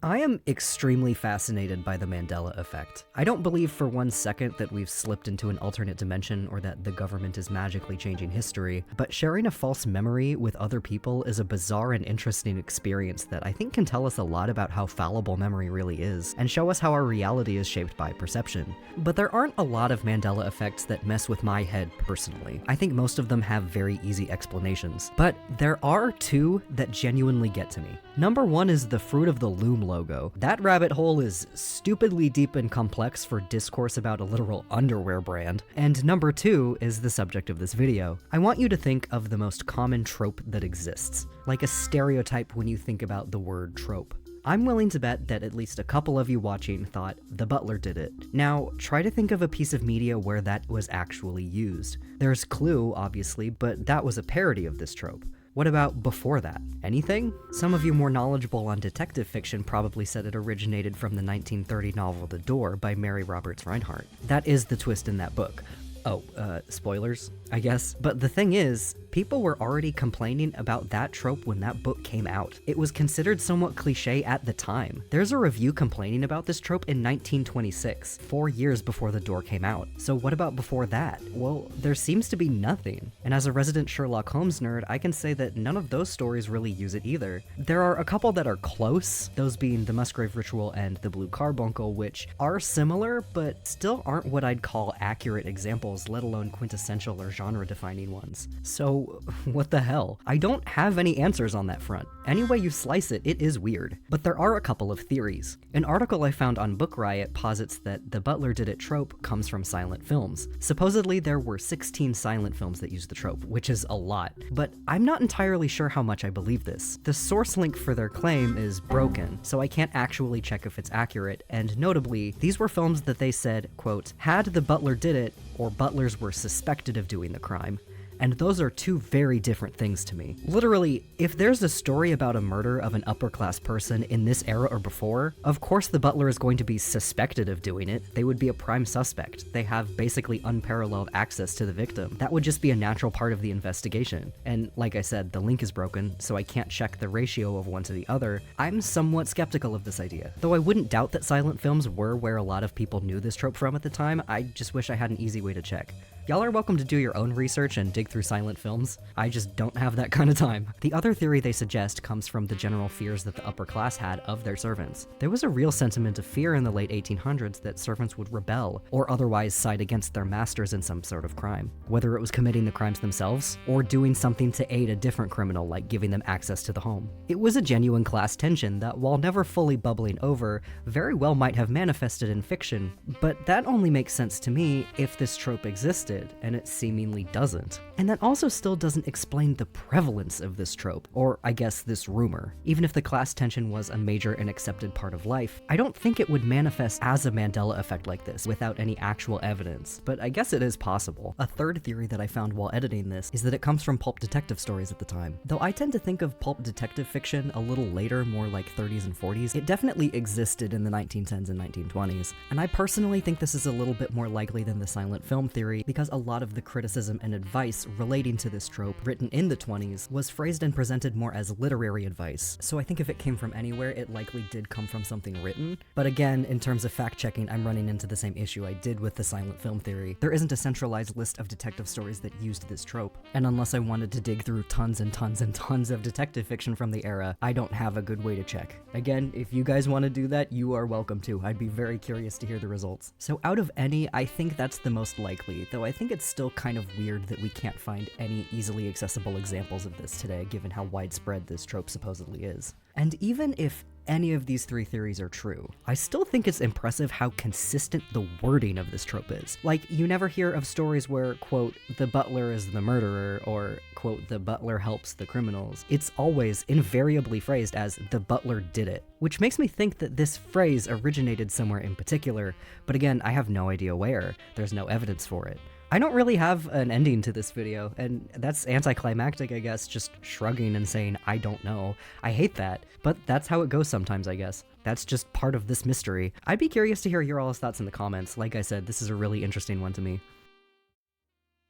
I am extremely fascinated by the Mandela effect. I don't believe for one second that we've slipped into an alternate dimension or that the government is magically changing history, but sharing a false memory with other people is a bizarre and interesting experience that I think can tell us a lot about how fallible memory really is, and show us how our reality is shaped by perception. But there aren't a lot of Mandela effects that mess with my head personally. I think most of them have very easy explanations. But there are two that genuinely get to me. Number one is the Fruit of the Loom logo. That rabbit hole is stupidly deep and complex for discourse about a literal underwear brand. And number two is the subject of this video. I want you to think of the most common trope that exists, like a stereotype when you think about the word trope. I'm willing to bet that at least a couple of you watching thought the butler did it. Now, try to think of a piece of media where that was actually used. There's Clue, obviously, but that was a parody of this trope. What about before that? Anything? Some of you more knowledgeable on detective fiction probably said it originated from the 1930 novel The Door by Mary Roberts Rinehart. That is the twist in that book. Oh, spoilers, I guess. But the thing is, people were already complaining about that trope when that book came out. It was considered somewhat cliche at the time. There's a review complaining about this trope in 1926, 4 years before The Door came out. So what about before that? Well, there seems to be nothing. And as a resident Sherlock Holmes nerd, I can say that none of those stories really use it either. There are a couple that are close, those being The Musgrave Ritual and The Blue Carbuncle, which are similar, but still aren't what I'd call accurate examples, let alone quintessential or genre-defining ones. So what the hell? I don't have any answers on that front. Any way you slice it, it is weird. But there are a couple of theories. An article I found on Book Riot posits that the butler did it trope comes from silent films. Supposedly there were 16 silent films that used the trope, which is a lot. But I'm not entirely sure how much I believe this. The source link for their claim is broken, so I can't actually check if it's accurate, and notably, these were films that they said, quote, had the butler did it, or butlers were suspected of doing the crime. And those are two very different things to me. Literally, if there's a story about a murder of an upper-class person in this era or before, of course the butler is going to be suspected of doing it. They would be a prime suspect. They have basically unparalleled access to the victim. That would just be a natural part of the investigation. And like I said, the link is broken, so I can't check the ratio of one to the other. I'm somewhat skeptical of this idea. Though I wouldn't doubt that silent films were where a lot of people knew this trope from at the time, I just wish I had an easy way to check. Y'all are welcome to do your own research and dig through silent films. I just don't have that kind of time. The other theory they suggest comes from the general fears that the upper class had of their servants. There was a real sentiment of fear in the late 1800s that servants would rebel or otherwise side against their masters in some sort of crime, whether it was committing the crimes themselves or doing something to aid a different criminal like giving them access to the home. It was a genuine class tension that, while never fully bubbling over, very well might have manifested in fiction, but that only makes sense to me if this trope existed, and it seemingly doesn't. And that also still doesn't explain the prevalence of this trope, or I guess this rumor. Even if the class tension was a major and accepted part of life, I don't think it would manifest as a Mandela effect like this without any actual evidence, but I guess it is possible. A third theory that I found while editing this is that it comes from pulp detective stories at the time. Though I tend to think of pulp detective fiction a little later, more like 30s and 40s, it definitely existed in the 1910s and 1920s, and I personally think this is a little bit more likely than the silent film theory because a lot of the criticism and advice relating to this trope written in the 20s was phrased and presented more as literary advice, so I think if it came from anywhere, it likely did come from something written. But again, in terms of fact-checking, I'm running into the same issue I did with the silent film theory. There isn't a centralized list of detective stories that used this trope, and unless I wanted to dig through tons and tons and tons of detective fiction from the era, I don't have a good way to check. Again, if you guys want to do that, you are welcome to. I'd be very curious to hear the results. So out of any, I think that's the most likely, though I think it's still kind of weird that we can't find any easily accessible examples of this today, given how widespread this trope supposedly is. And even if any of these three theories are true, I still think it's impressive how consistent the wording of this trope is. Like, you never hear of stories where, quote, the butler is the murderer, or, quote, the butler helps the criminals. It's always invariably phrased as the butler did it, which makes me think that this phrase originated somewhere in particular, but again, I have no idea where. There's no evidence for it. I don't really have an ending to this video, and that's anticlimactic, I guess, just shrugging and saying, I don't know. I hate that, but that's how it goes sometimes, I guess. That's just part of this mystery. I'd be curious to hear your all's thoughts in the comments. Like I said, this is a really interesting one to me.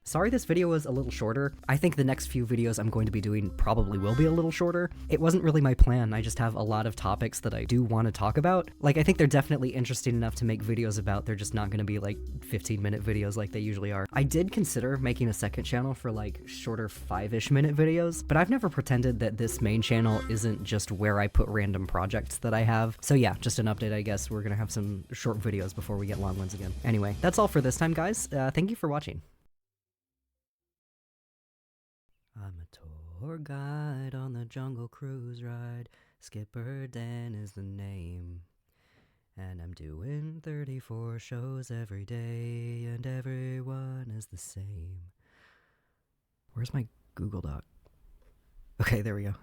Sorry this video was a little shorter. I think the next few videos I'm going to be doing probably will be a little shorter. It wasn't really my plan, I just have a lot of topics that I do want to talk about. Like, I think they're definitely interesting enough to make videos about, they're just not going to be like 15-minute videos like they usually are. I did consider making a second channel for like shorter 5-ish minute videos, but I've never pretended that this main channel isn't just where I put random projects that I have. So yeah, just an update, I guess. We're gonna have some short videos before we get long ones again. Anyway, that's all for this time, guys. Thank you for watching. I'm a tour guide on the jungle cruise ride. Skipper Dan is the name. And I'm doing 34 shows every day, and everyone is the same. Where's my Google Doc? Okay, there we go.